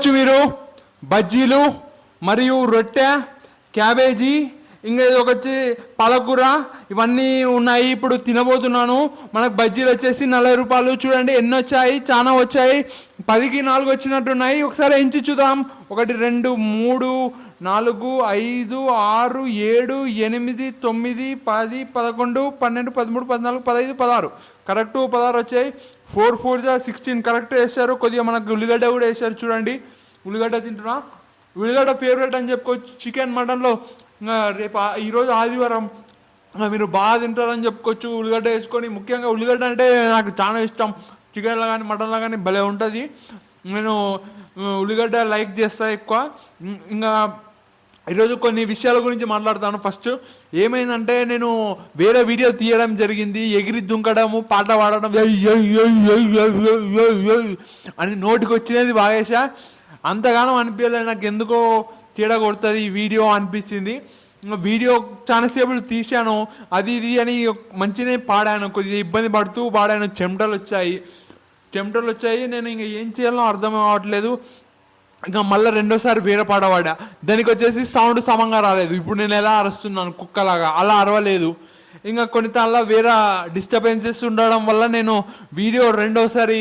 చూడొచ్చు మీరు బజ్జీలు మరియు రొట్టె, క్యాబేజీ, ఇంకా ఇది వచ్చి పాలకూర, ఇవన్నీ ఉన్నాయి. ఇప్పుడు తినబోతున్నాను. మనకు బజ్జీలు వచ్చేసి 40 రూపాయలు. చూడండి ఎన్ని వచ్చాయి, చాలా వచ్చాయి. 10కి 4 వచ్చినట్టున్నాయి. ఒకసారి ఎంచి చూద్దాం. 1 2 3 4 5 6 7 8 9 10 11 12 13 14 15 16 కరెక్ట్ 16 వచ్చాయి. 4 4 16 కరెక్ట్ వేశారు. కొద్దిగా మనకు ఉల్లిగడ్డ కూడా వేశారు. చూడండి ఉల్లిగడ్డ తింటున్నా. ఉల్లిగడ్డ ఫేవరెట్ అని చెప్పుకోవచ్చు చికెన్ మటన్లో. రేపు ఈరోజు ఆదివారం మీరు బాగా తింటారని చెప్పుకోవచ్చు ఉల్లిగడ్డ వేసుకొని. ముఖ్యంగా ఉల్లిగడ్డ అంటే నాకు చాలా ఇష్టం. చికెన్లో కానీ మటన్లో కానీ భలే ఉంటుంది. నేను ఉల్లిగడ్డ లైక్ చేస్తా ఎక్కువ. ఇంకా ఈరోజు కొన్ని విషయాల గురించి మాట్లాడతాను. ఫస్ట్ ఏమైందంటే, నేను వేరే వీడియో తీయడం జరిగింది. ఎగిరి దుంకడము, పాట పాడడం అని నోటికి వచ్చినది బాగేసా. అంతగానో అనిపించలేదు నాకు. ఎందుకో తేడా కొడుతుంది ఈ వీడియో అనిపించింది. వీడియో చాలాసేపు తీశాను, అది ఇది అని మంచిగానే పాడాను. కొద్దిగా ఇబ్బంది పడుతూ పాడాను. చెమటలు వచ్చాయి. నేను ఇంకా ఏం చేయాలో అర్థం అవ్వట్లేదు. ఇంకా మళ్ళీ రెండోసారి వేరే పాట పాడా. దానికి వచ్చేసి సౌండ్ సమంగా రాలేదు. ఇప్పుడు నేను ఎలా అరుస్తున్నాను కుక్కలాగా, అలా అరవలేదు. ఇంకా కొన్నిసార్లు వేరే డిస్టర్బెన్సెస్ ఉండడం వల్ల నేను వీడియో రెండోసారి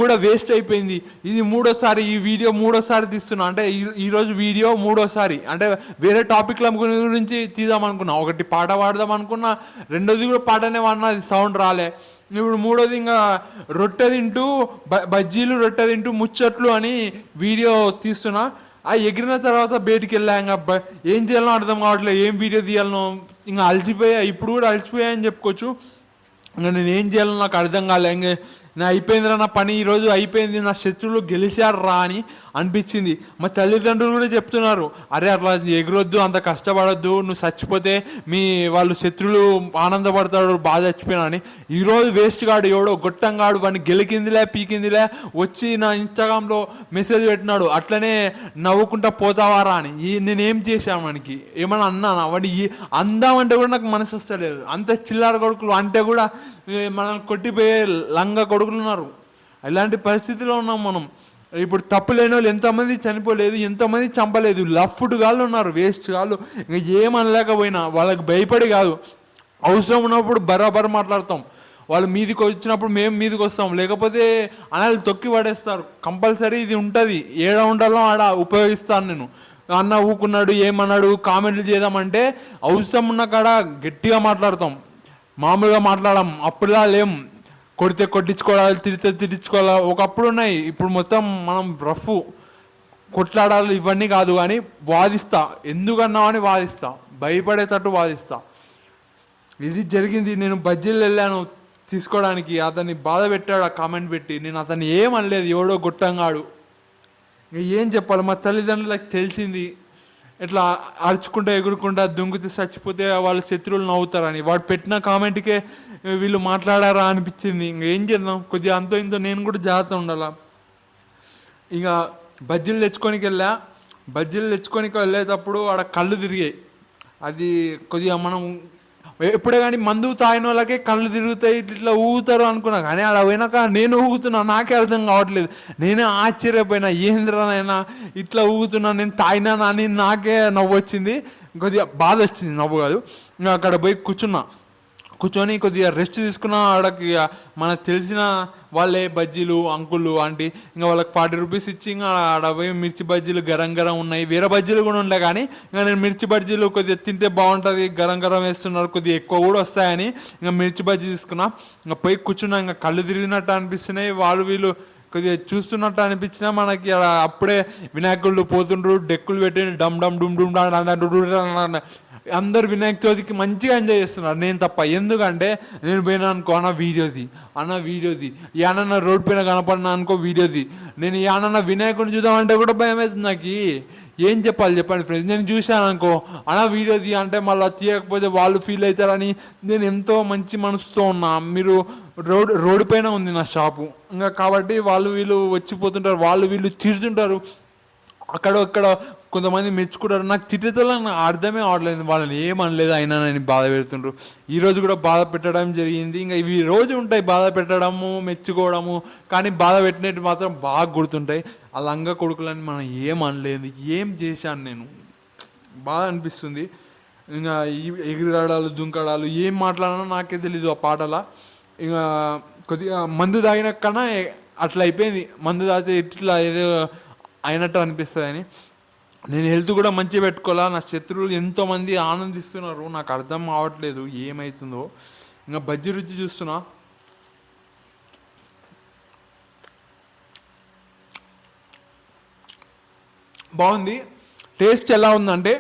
కూడా వేస్ట్ అయిపోయింది. ఇది మూడోసారి, ఈ వీడియో మూడోసారి తీస్తున్నా. అంటే ఈరోజు వీడియో మూడోసారి. అంటే వేరే టాపిక్ల గురించి తీద్దాం అనుకున్నా. ఒకటి పాట పాడదాం అనుకున్నా, రెండోది కూడా పాటనే వాడినా, అది సౌండ్ రాలే. ఇప్పుడు మూడోది ఇంకా రొట్టె తింటూ బజ్జీలు, రొట్టె తింటూ ముచ్చట్లు అని వీడియో తీస్తున్నా. ఆ ఎగిరిన తర్వాత బయటికి వెళ్ళా. ఇంకా ఏం చేయాలో అర్థం కావట్లేదు, ఏం వీడియో తీయాలనో. ఇంకా అలసిపోయా, ఇప్పుడు కూడా అలసిపోయా అని చెప్పుకోవచ్చు. ఇంకా నేను ఏం చేయాలో నాకు అర్థం కాలే. ఇంకా నా అయిపోయిందిరా నా పని, ఈరోజు అయిపోయింది, నా శత్రువులు గెలిచారు రా అని అనిపించింది. మా తల్లిదండ్రులు కూడా చెప్తున్నారు, అరే అట్లా ఎగురొద్దు, అంత కష్టపడొద్దు, నువ్వు చచ్చిపోతే వాళ్ళు శత్రువులు ఆనందపడతాడు బాగా చచ్చిపోయినా అని. ఈరోజు వేస్ట్ గాడు ఎవడో గొట్టంగాడు వాడిని గెలికిందిలే పీకిందిలే వచ్చి నా ఇన్స్టాగ్రామ్లో మెసేజ్ పెట్టినాడు, అట్లనే నవ్వుకుంటా పోతావారా అని. నేనేం చేశాను వానికి, ఏమన్నా అన్నానా? వాడి అందామంటే కూడా నాకు మనసు వస్తలేదు. అంత చిల్లర కొడుకులు అంటే కూడా మనల్ని కొట్టిపోయే లంగ కొడుకులు ఉన్నారు. ఇలాంటి పరిస్థితిలో ఉన్నాం మనం. ఇప్పుడు తప్పు లేని వాళ్ళు ఎంతమంది చనిపోలేదు, ఎంతమంది చంపలేదు. లఫ్డ్ గాళ్ళు ఉన్నారు, వేస్ట్ గాళ్ళు. ఇంకా ఏమనలేకపోయినా వాళ్ళకి భయపడి కాదు, అవసరం ఉన్నప్పుడు బరాబర్ మాట్లాడతాం. వాళ్ళు మీదికి వచ్చినప్పుడు మేము మీదికి వస్తాం, లేకపోతే అనాలు తొక్కి పడేస్తారు. కంపల్సరీ ఇది ఉంటుంది, ఏడ ఉండాలో ఆడ ఉపయోగిస్తాను నేను. అన్న ఊకున్నాడు, ఏమన్నాడు, కామెంట్లు చేద్దామంటే అవసరం ఉన్న కాడ గట్టిగా మాట్లాడతాం, మామూలుగా మాట్లాడడం. అప్పుడులా లేం, కొడితే కొట్టించుకోవాలి, తిడితే తిట్టించుకోవాలి. ఒకప్పుడు ఉన్నాయి, ఇప్పుడు మొత్తం మనం రఫ్ కొట్లాడాలి ఇవన్నీ కాదు. కానీ వాదిస్తా, ఎందుకన్నావు అని వాదిస్తా, భయపడేటట్టు వాదిస్తా. ఇది జరిగింది. నేను బజ్జీలు వెళ్ళాను తీసుకోవడానికి, అతన్ని బాధ పెట్టాడు ఆ కామెంట్ పెట్టి. నేను అతన్ని ఏమనలేదు, ఎవడో గొట్టంగాడు. ఏం చెప్పాలి, మా తల్లిదండ్రులకు తెలిసింది ఇట్లా అరుచుకుంటా ఎగురుకుంటా దుంగితే చచ్చిపోతే వాళ్ళ శత్రువులు నవ్వుతారని. వాడు పెట్టిన కామెంట్కే వీళ్ళు మాట్లాడారా అనిపించింది. ఏం చేద్దాం, కొద్దిగా అంతో ఇంతో నేను కూడా జాగ్రత్త ఉండాలా. ఇక బజ్జీలు తెచ్చుకోనికి వెళ్ళేటప్పుడు ఆడ కళ్ళు తిరిగాయి. అది కొద్దిగా మనం ఎప్పుడే కానీ మందు తాగిన వాళ్ళకే కళ్ళు తిరుగుతాయి, ఇట్లా ఊగుతారు అనుకున్నా. కానీ అలా పోయినాక నేను ఊగుతున్నా, నాకే అర్థం కావట్లేదు. నేనే ఆశ్చర్యపోయినా, ఏంద్రనైనా ఇట్లా ఊగుతున్నా, నేను తాగినా అని నాకే నవ్వు వచ్చింది. కొద్దిగా బాధ వచ్చింది, నవ్వు కాదు. అక్కడ పోయి కూర్చొని కొద్దిగా రెస్ట్ తీసుకున్న. ఆడకి మనకు తెలిసిన వాళ్ళే బజ్జీలు అంకుళ్ళు ఆంటీ, ఇంకా వాళ్ళకి 40 రూపీస్ ఇచ్చి ఇంకా ఆడ పోయి మిర్చి బజ్జీలు గరం గరం ఉన్నాయి. వేరే బజ్జీలు కూడా ఉండే కానీ ఇంకా నేను మిర్చి బజ్జీలు కొద్దిగా తింటే బాగుంటుంది, గరం గరం వేస్తున్నారు, కొద్దిగా ఎక్కువ కూడా వస్తాయని ఇంకా మిర్చి బజ్జీ తీసుకున్నా. ఇంకా పోయి కూర్చున్నా. ఇంకా కళ్ళు తిరిగినట్టు అనిపిస్తున్నాయి, వాళ్ళు వీళ్ళు కొద్దిగా చూస్తున్నట్టు అనిపించినా. మనకి అప్పుడే వినాయకుళ్ళు పోతుండ్రు, డెక్కులు పెట్టి డమ్ డమ్ డుమ్ డుమ్ అందరు వినాయక చవితికి మంచిగా ఎంజాయ్ చేస్తున్నారు, నేను తప్ప. ఎందుకంటే నేను పోయినా అనుకో, అన్న వీడియోది యానన్న రోడ్ పైన కనపడినా అనుకో వీడియోది. నేను యానన్న వినాయకుడిని చూద్దామంటే కూడా భయం అవుతుంది నాకు. ఏం చెప్పాలి చెప్పండి ఫ్రెండ్స్. నేను చూశాను అనుకో, వీడియోది అంటే మళ్ళీ తీయకపోతే వాళ్ళు ఫీల్ అవుతారని నేను ఎంతో మంచి మనసుతో ఉన్నా. మీరు రోడ్డు పైన ఉంది నా షాపు, ఇంకా కాబట్టి వాళ్ళు వీళ్ళు వచ్చిపోతుంటారు, వాళ్ళు వీళ్ళు తిడుతుంటారు. అక్కడ కొంతమంది మెచ్చుకుంటారు. నాకు తిట్టేతోళ్ళ అర్థమే అవట్లేదు, వాళ్ళని ఏమనలేదు అయినా నేను బాధ పెడుతుండ్రు. ఈరోజు కూడా బాధ పెట్టడం జరిగింది. ఇంకా ఇవి రోజు ఉంటాయి బాధ పెట్టడము, మెచ్చుకోవడము. కానీ బాధ పెట్టినట్టు మాత్రం బాగా గుర్తుంటాయి. ఆ లంగా కొడుకులని మనం ఏం అనలేదు, ఏం చేశాను నేను, బాగా అనిపిస్తుంది. ఇంకా ఎగిరాడాలు దుంకడాలు ఏం మాట్లాడాలో నాకే తెలీదు ఆ పాటల. ఇంకా కొద్దిగా మందు తాగిన కన్నా అట్లా అయిపోయింది, మందు తాగితే ఇట్లా ఏదో అయినట్టు అనిపిస్తుంది అని. నేను హెల్త్ కూడా మంచిగా పెట్టుకోవాలా, నా శత్రువులు ఎంతోమంది ఆనందిస్తున్నారు, నాకు అర్థం కావట్లేదు ఏమవుతుందో. ఇంకా బజ్జీ రుచి చూస్తున్నా, బాగుంది. టేస్ట్ ఎలా ఉందంటే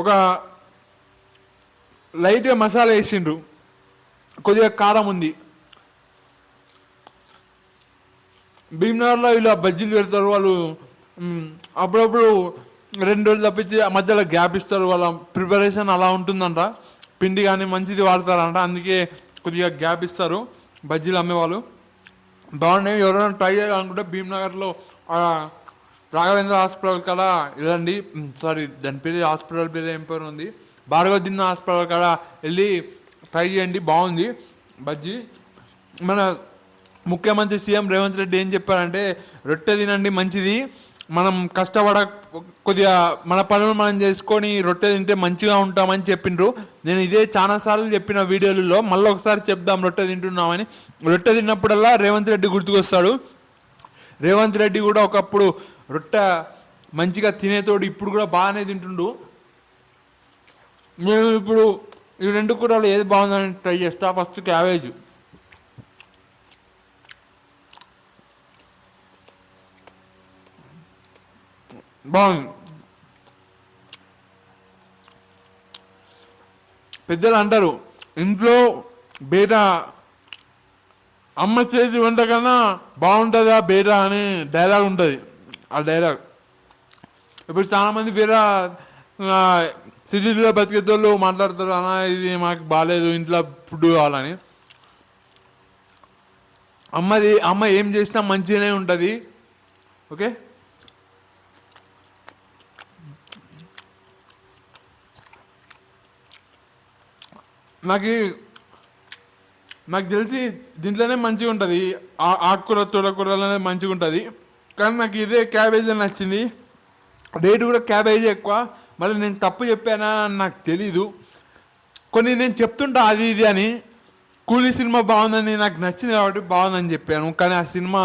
ఒక లైట్గా మసాలా వేసిండ్రు, కొద్దిగా కారం ఉంది. భీమ్నగర్లో ఇలా బజ్జీలు పెడతారు వాళ్ళు, అప్పుడప్పుడు 2 రోజులు తప్పించి ఆ మధ్యలో గ్యాప్ ఇస్తారు, వాళ్ళ ప్రిపరేషన్ అలా ఉంటుందంట. పిండి కానీ మంచిది వాడతారంట, అందుకే కొద్దిగా గ్యాప్ ఇస్తారు బజ్జీలు అమ్మేవాళ్ళు. బాగున్నాయి. ఎవరైనా ట్రై చేయాలనుకుంటే భీమ్నగర్లో రాఘవేంద్ర హాస్పిటల్ కాడ వెళ్ళండి. సారీ, దాని పేరు హాస్పిటల్ పేరు ఏం పేరు ఉంది, భార్గవ దిన్న హాస్పిటల్ కాడ వెళ్ళి ట్రై చేయండి, బాగుంది బజ్జీ. మన ముఖ్యమంత్రి సీఎం రేవంత్ రెడ్డి ఏం చెప్పారంటే, రొట్టె తినండి మంచిది, మనం కష్టపడ కొద్దిగా మన పనులు మనం చేసుకొని రొట్టె తింటే మంచిగా ఉంటామని చెప్పిండ్రు. నేను ఇదే చాలాసార్లు చెప్పిన వీడియోలలో, మళ్ళీ ఒకసారి చెప్దాం రొట్టె తింటున్నామని. రొట్టె తిన్నప్పుడల్లా రేవంత్ రెడ్డి గుర్తుకొస్తాడు. రేవంత్ రెడ్డి కూడా ఒకప్పుడు రొట్టె మంచిగా తినేతోడు, ఇప్పుడు కూడా బాగానే తింటుండు. నేను ఇప్పుడు ఈ 2 కూరలు ఏది బాగుందని ట్రై చేస్తా. ఫస్ట్ క్యాబేజ్, బాగుంది. పెద్దలు అంటారు, ఇంట్లో బయట అమ్మ చేతి వంట కన్నా బాగుంటుందా బయట అని డైలాగ్ ఉంటుంది. ఆ డైలాగ్ ఇప్పుడు చాలామంది వేరే సిటీలో బతికేతోళ్ళు మాట్లాడతారు, అన్న ఇది మాకు బాగాలేదు, ఇంట్లో ఫుడ్ కావాలని. అమ్మ ఏం చేసినా మంచిగానే ఉంటుంది. ఓకే, నాకు తెలిసి దీంట్లోనే మంచిగా ఉంటుంది, ఆకుకూర తోటకూరలోనే మంచిగా ఉంటుంది. కానీ నాకు ఇదే క్యాబేజ్ నచ్చింది. రేటు కూడా క్యాబేజీ ఎక్కువ. మళ్ళీ నేను తప్పు చెప్పానా అని నాకు తెలీదు. కొన్ని నేను చెప్తుంటా అది ఇది అని. కూలీ సినిమా బాగుందని నాకు నచ్చింది కాబట్టి బాగుందని చెప్పాను, కానీ ఆ సినిమా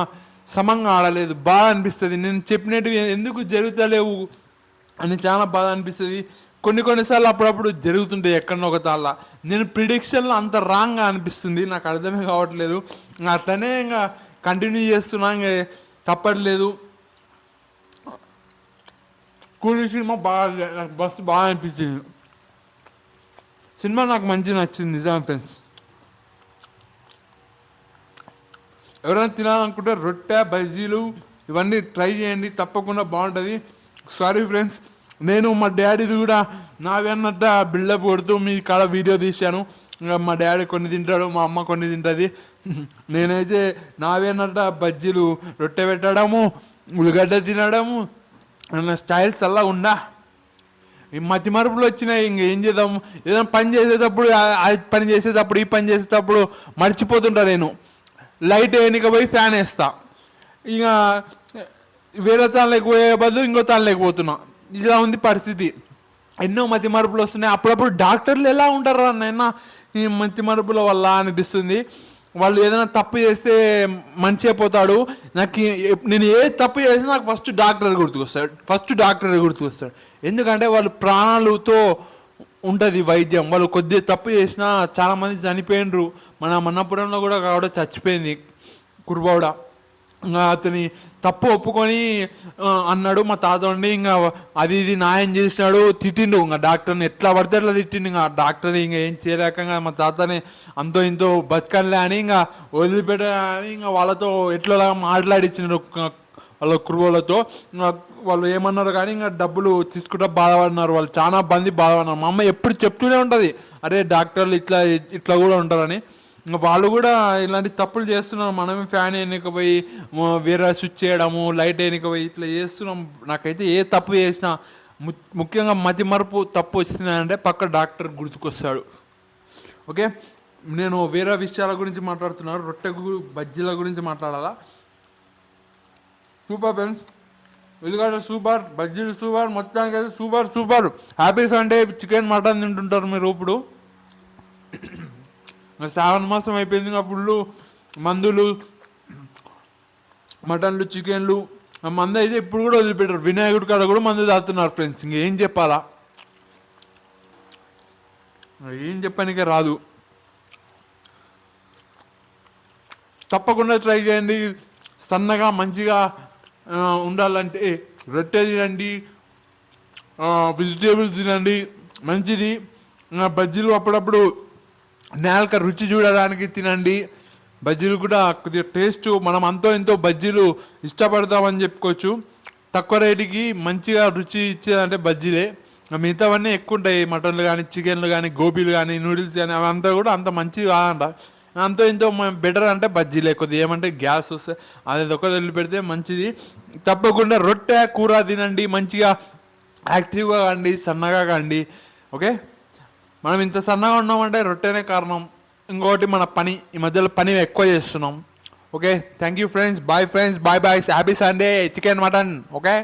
సమంగా ఆడలేదు, బాగా అనిపిస్తుంది. నేను చెప్పినట్టు ఎందుకు జరుగుతలేవు అని చాలా బాధ అనిపిస్తుంది. కొన్నిసార్లు అప్పుడప్పుడు జరుగుతుంటాయి ఎక్కడో ఒక తాళ్ళ. నేను ప్రిడిక్షన్లో అంత రాంగ్గా అనిపిస్తుంది, నాకు అర్థమే కావట్లేదు. అట్లనే ఇంకా కంటిన్యూ చేస్తున్నా, ఇంకా తప్పట్లేదు. కూలీ సినిమా బాగా అనిపించింది. సినిమా నాకు మంచిగా నచ్చింది నిజంగా ఫ్రెండ్స్. ఎవరైనా తినాలనుకుంటే రొట్టె బజ్జీలు ఇవన్నీ ట్రై చేయండి, తప్పకుండా బాగుంటుంది. సారీ ఫ్రెండ్స్, నేను మా డాడీది కూడా నావేనట్ట బిల్డప్ కొడుతూ మీ కాడ వీడియో తీశాను. మా డాడీ కొన్ని తింటాడు, మా అమ్మ కొన్ని తింటుంది. నేనైతే నావేనట్ట బజ్జీలు రొట్టె పెట్టడము, ఉల్లిగడ్డ తినడము, అన్న స్టైల్స్ అలా ఉండా. ఈ మధ్య మరుపులు వచ్చినాయి, ఇంకేం చేద్దాము. ఏదైనా పని చేసేటప్పుడు ఈ పని చేసేటప్పుడు మర్చిపోతుంటా. నేను లైట్ వేయనిక పోయి ఫ్యాన్ వేస్తా, ఇక వేరే తాను లేకపోయే బదులు ఇంకో తాను లేకపోతున్నా. ఇలా ఉంది పరిస్థితి. ఎన్నో మతి మరుపులు వస్తున్నాయి. అప్పుడప్పుడు డాక్టర్లు ఎలా ఉంటారు అన్న ఈ మతి మరుపుల వల్ల అనిపిస్తుంది. వాళ్ళు ఏదైనా తప్పు చేస్తే మంచి అయిపోతాడు. నేను ఏ తప్పు చేసినా నాకు ఫస్ట్ డాక్టర్ గుర్తుకొస్తాడు. ఎందుకంటే వాళ్ళు ప్రాణాలతో ఉంటుంది వైద్యం. వాళ్ళు కొద్దిగా తప్పు చేసినా చాలామంది చనిపోయినరు. మన మన్నపురంలో కూడా కాబట్టి చచ్చిపోయింది కురుబౌడ. ఇంకా అతని తప్పు ఒప్పుకొని అన్నాడు మా తాత ఉండి, ఇంకా అది ఇది న్యాయం చేసినాడు, తిట్టిండు. ఇంకా డాక్టర్ని ఎట్లా పడితే అట్లా తిట్టిండు. ఇంకా డాక్టర్ ఇంకా ఏం చేయలేక మా తాతని అంతో ఇంతో బతకలే అని ఇంకా వదిలిపెట్టని ఇంకా వాళ్ళతో ఎట్లా మాట్లాడిచ్చినారు వాళ్ళ కురువులతో. వాళ్ళు ఏమన్నారు కానీ ఇంకా డబ్బులు తీసుకుంటా బాధపడినారు. వాళ్ళు చాలా మంది బాధపడినారు. మా అమ్మ ఎప్పుడు చెప్తూనే ఉంటుంది, అరే డాక్టర్లు ఇట్లా కూడా ఉంటారని. ఇంకా వాళ్ళు కూడా ఇలాంటి తప్పులు చేస్తున్నారు. మనమే ఫ్యాన్ వేయనికపోయి వేరే స్విచ్ చేయడము, లైట్ వేయనికపోయి ఇట్లా చేస్తున్నాం. నాకైతే ఏ తప్పు చేసినా, ముఖ్యంగా మతి మరుపు తప్పు వచ్చిందంటే పక్క డాక్టర్ గుర్తుకొస్తాడు. ఓకే, నేను వేరే విషయాల గురించి మాట్లాడుతున్నాను, బజ్జీల గురించి మాట్లాడాలా. సూపర్ ఫ్రెండ్స్, ఉల్లిగడ్డ సూపర్, బజ్జీలు సూపర్, మొత్తానికి అయితే super super. Happy Sunday. Chicken mutton తింటుంటారు మీరు ఇప్పుడు. శ్రావణ మాసం అయిపోయింది, ఇంకా ఫుల్ మందులు, మటన్లు, చికెన్లు. ఆ మందు అయితే ఇప్పుడు కూడా వదిలిపెట్టారు. వినాయకుడి కాడ కూడా మందు తాగుతున్నారు ఫ్రెండ్స్. ఇంకేం చెప్పాలా, ఏం చెప్పడానికే రాదు. తప్పకుండా ట్రై చేయండి. సన్నగా మంచిగా ఉండాలంటే రొట్టె తినండి, వెజిటేబుల్స్ తినండి, మంచిది. బజ్జీలు అప్పుడప్పుడు నేలక రుచి చూడడానికి తినండి. బజ్జీలు కూడా కొద్దిగా టేస్ట్, మనం అంతో ఎంతో బజ్జీలు ఇష్టపడతామని చెప్పుకోవచ్చు. తక్కువ రేటుకి మంచిగా రుచి ఇచ్చేదంటే బజ్జీలే. మిగతావన్నీ ఎక్కువ ఉంటాయి, మటన్లు కానీ, చికెన్లు కానీ, గోబీలు కానీ, నూడిల్స్ కానీ, అవంతా కూడా అంత మంచివి కాదంట. అంతో ఇంతో బెటర్ అంటే బజ్జీలే. కొద్దిగా ఏమంటే గ్యాస్ వస్తే అది ఒకటి వెళ్ళి పెడితే మంచిది. తప్పకుండా రొట్టె కూర తినండి, మంచిగా యాక్టివ్గా కండి, సన్నగా కండి. ఓకే, మనం ఇంత సన్నగా ఉన్నామంటే రొట్టెనే కారణం. ఇంకొకటి మన పని, ఈ మధ్యలో పని ఎక్కువ చేస్తున్నాం. Okay, thank you friends, bye friends, bye bye, happy Sunday, chicken mutton. Okay.